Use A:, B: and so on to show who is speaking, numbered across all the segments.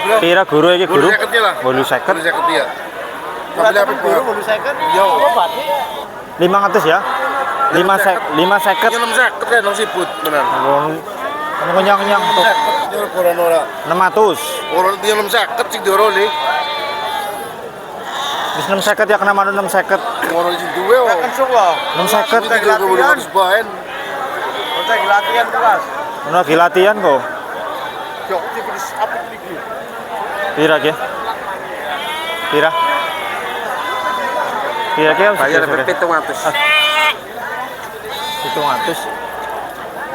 A: Bro.
B: Pira guru iki guru?
A: 50 lah.
B: 50.
A: 50 ya. Tapi apa guru 50? Yo.
B: 500 ya? 5 seket.
A: Ya 50 kan nang siput benar.
B: Kenyang tuh.
A: Yo koran ora.
B: 600.
A: Orang dia 50 sing dioroli.
B: Wis 6 seket ya kena manut 6 seket.
A: Orang sing duwe kok.
C: Kan suka.
B: 6 seket.
A: Kita boleh harus bahan.
C: Kita latihan kelas.
B: Ono lagi latihan kok.
C: Yo, iki apa iki?
B: Pira ki? Pira? Pira ki?
A: Bayar 700.
B: 700.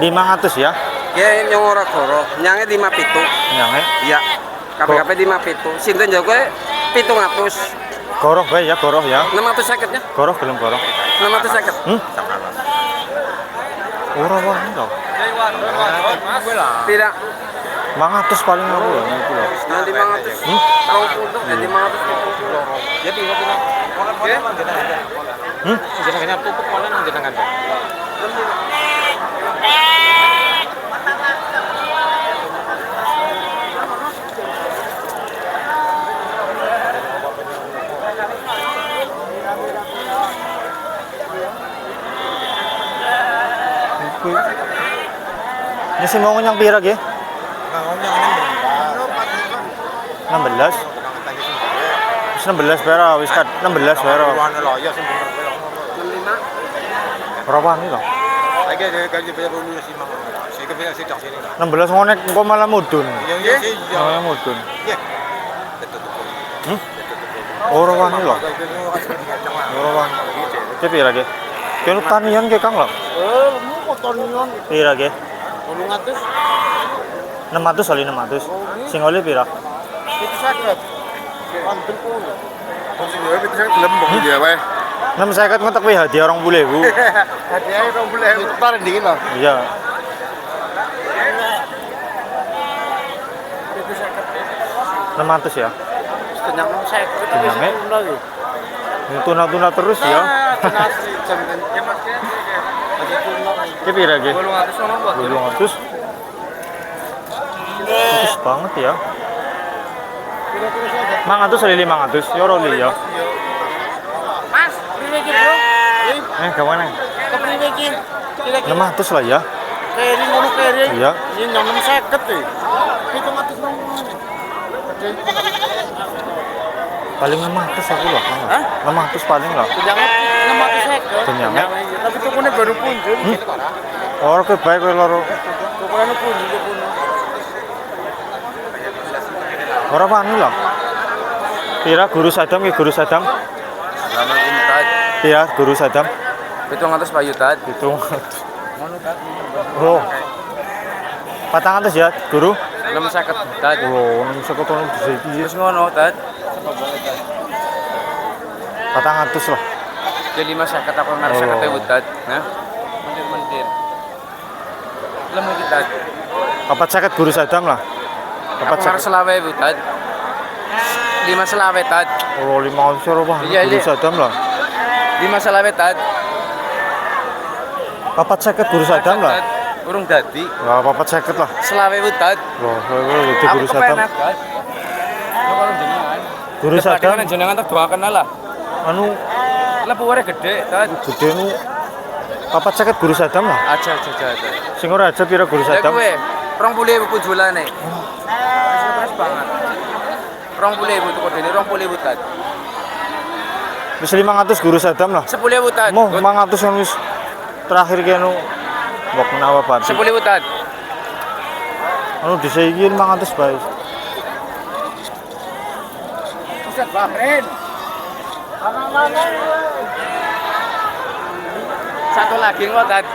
B: 500 ya?
D: Ya nyong ora goro, nyange 57.
B: Nyange.
D: Iya. KPKP 57. Sinten jogo 700.
B: Goroh bae ya, goroh ya.
D: 650 nya.
B: Goroh belum goroh.
D: 650.
B: Ora wae to.
D: Tidak.
B: 500 paling aku ya itu loh.
D: Nah 500. Kalau untuk 500 kilo. Ya pira-pira.
C: Jenengan tutup mana nang jenengan?
B: Ini sih mau nyang pira ki? 16. Wis 16 pera, wis 16 pera. Berapa nih loh? 16 ngonek engko malah mudun. Malah mudun. Ora wani loh. Ora wani. Ki pira ki? Kene tanian ki Kang lho.
C: Tanian
B: Pira ki?
C: 800.
B: 600 kali 600. Sing oleh pira?
C: Itu sakit. Panten pun.
A: Sing duwe itu sing lembok dia wae.
B: 650 ngotak wae hadiah 20.000.
C: Hadiahnya 20.000.
A: Tarik dingin lah.
B: Iya.
C: Itu sakit.
B: 600 ya.
C: Kenyang sakit.
B: Kenyang, Ini tuna-tuna terus ya.
C: Nasi jam ya Mas ya.
B: Ki pira ki?
D: 800 ono buat.
B: 200. Bagus banget ya. 500 kali 500. Ya roli ya.
C: Mas, priwe iki, Bro?
B: Gimana?
C: Kepriwe iki? Kira-kira
B: 600 lah ya.
C: keri ngono keri.
B: Iya.
C: Ini nyong 50 e. 700 nang.
B: Paling 600 aku lah.
C: Hah?
B: 600 paling lah.
C: Jangan 650.
B: Kenyang,
C: Tapi tukune baru punjul.
B: Ora ke bae kowe loro.
C: Tukune punjul tukune.
B: Ora wani lah. Pira guru Sadam ki guru Sadam?
D: Lama kumtat.
B: Pira guru Sadam?
D: 700 Pak Yutat.
B: Itu. Oh. 400 ya guru?
D: 650 tat.
B: Oh, nang sekotono dhisik iki.
D: Terus ngono tat.
B: 400 lah.
D: Ya 550 aku ngarep 50 tat. Nah. Mentir-mentir. Lemu kita.
B: 450 guru Sadam lah.
D: Aku ngarep
B: 450.
D: selawe tat. 5 selawe tat.
B: Oh, 500 ora wah.
D: Iya,
B: Guru
D: iya.
B: Sadam lah.
D: 5 selawe tat.
B: 450 guru Sadam lah.
D: Urung dadi.
B: Ya 450 lah.
D: Selawe tat.
B: Loh, itu guru Sadam.
D: kepenak, tat. Yo karo jenengan.
B: Guru Sadam
D: Jenengan tak doaken lah.
B: anu
D: Lah puwere gede tat.
B: gede nu 450 guru Sadam lah.
D: Aja.
B: Sing ora aja pira guru
D: Ya
B: Sadam?
D: kowe 20.000 punjulane. Wis banget. 20.000 tuku dene 20.000 tat.
B: Wis 500 guru Sadam lah.
D: 10.000 tat.
B: Mau 500 kan wis terakhir ki anu mbok menawa pati.
D: 10.000 tat.
B: Anu dhisik iki 500 bae.
C: Ustaz Bahrin.
D: Satu lagi kok tat.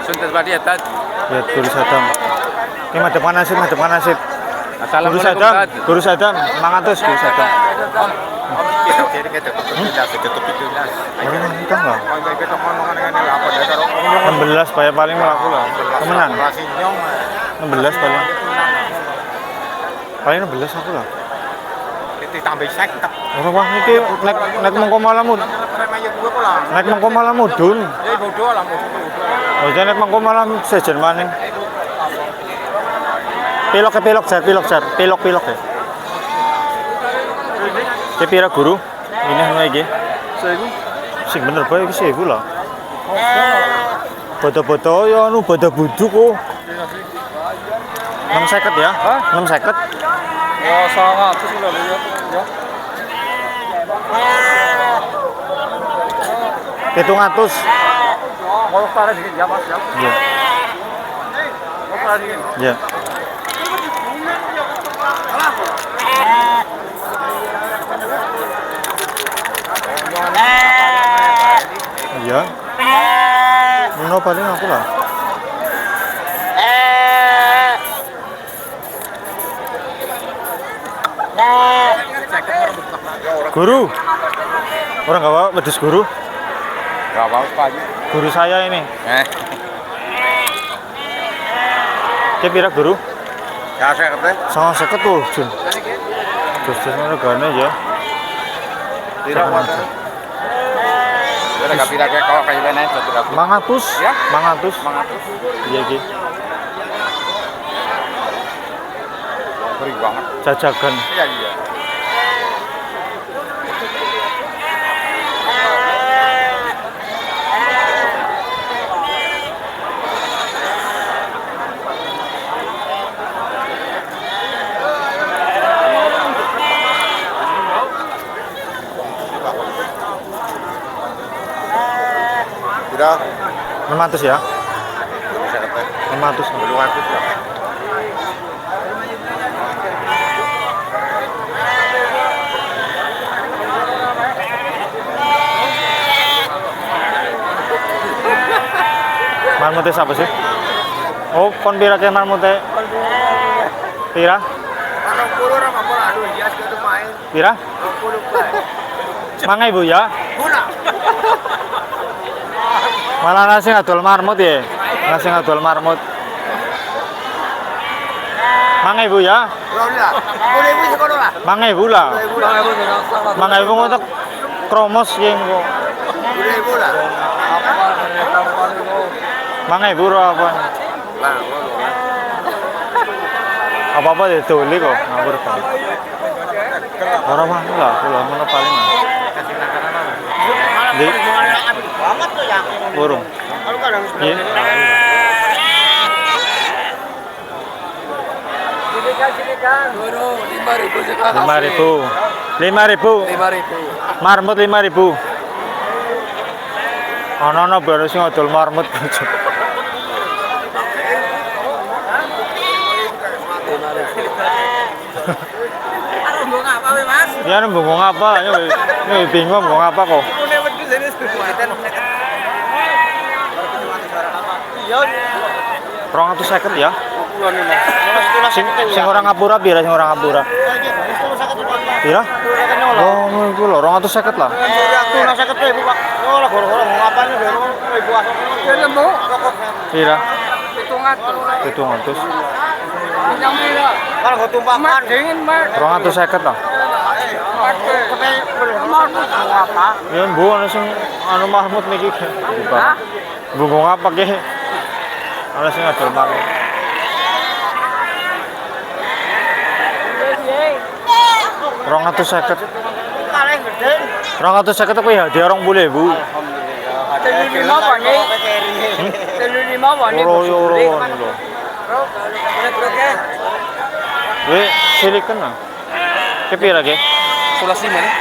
D: Suntet padi ya tat.
B: Ya guru Sadam. Ki madhep kanasip, madhep kanasip. Guru
D: Assalamualaikum
B: Sadam,
D: tat.
B: guru Sadam, 500 guru Sadam.
A: Kira kita tutup itu lah.
B: Ora nang Kang lah.
A: Kalau kita ngomong dengan apa dasar
B: 16 bae paling mlaku lah. Temenan.
A: Masih nyong.
B: 16 paling. Paling 16 aku lah.
A: Ditambah seket.
B: Ora wah niki nek mengko malah mudun. Nek mengko malah mudun.
C: Ya bodoh lah bodoh.
B: Oh, nek mengko malah sejen maning. Pilok ya. Ki pira guru? Ini ana iki. 1000. Sing bener bae iki 1000 lah. Foto-foto ya anu pada buduk kok. 650 ya? 650.
C: Ya sangat terus udah lihat ya.
B: 700.
C: Kalau para dikit ya Mas ya.
B: Iya.
C: Kalau para dikit.
B: Iya. Iya. Ini paling aku lah. Guru. Orang nggak bawa pedes guru.
A: Gak apa-apa.
B: Guru saya ini. Dia pira guru?
A: Ya saya kata.
B: Sama seket tuh, Jun. Terus mana gane ya?
A: Tidak wajar. Udah gak pilih kayak kalau kayak gini aja tidak.
B: 500.
A: Ya?
B: 500. Iya ki.
A: Beri banget.
B: Jajagan.
A: Iya. Tidak.
B: 600 ya?
A: Saya kata.
B: 600.
A: 200 lah.
B: Marmote siapa sih? Oh, kon pira ke marmote? Pira?
C: 60 orang apa aduh ya sudah main.
B: Pira?
C: 60
B: Mangai Bu ya?
C: Guna.
B: Malah nasi ngadol marmut ya? Nasi ngadol marmut. Mangai Bu ya?
C: Rola. Boleh Bu sekolah lah.
B: Mangai Bu lah. Mangai Bu untuk kromos yang kok.
C: Boleh Bu lah.
B: Mangai Bu apa? Apa-apa deh tuli kok ngawur kan. Orang mana lah, pulang mana paling lah. Di burung. Iya. 5.000. Marmut 5.000. Ono baru sing ngodol marmut. Ya nembung apa? Ini bingung mau apa kok. Rong atau second ya? Sing orang ngapura biar sing orang ngapura. Pira? Oh, itu loh, rong atau second lah. Pira? 700.
C: Kalau kau tumpahkan dingin Mas.
B: Rong atau second lah. Ya bu, ana sing anu Mahmud niki. Bungung apa ke? Ana sing ngadol marmut. Rong atau second. Rong atau second apa ya? Dia orang boleh bu.
C: Lima apa nih? Lima apa nih?
B: Oro. Weh, silikon lah. Kepira ke?
D: 11.5 nih.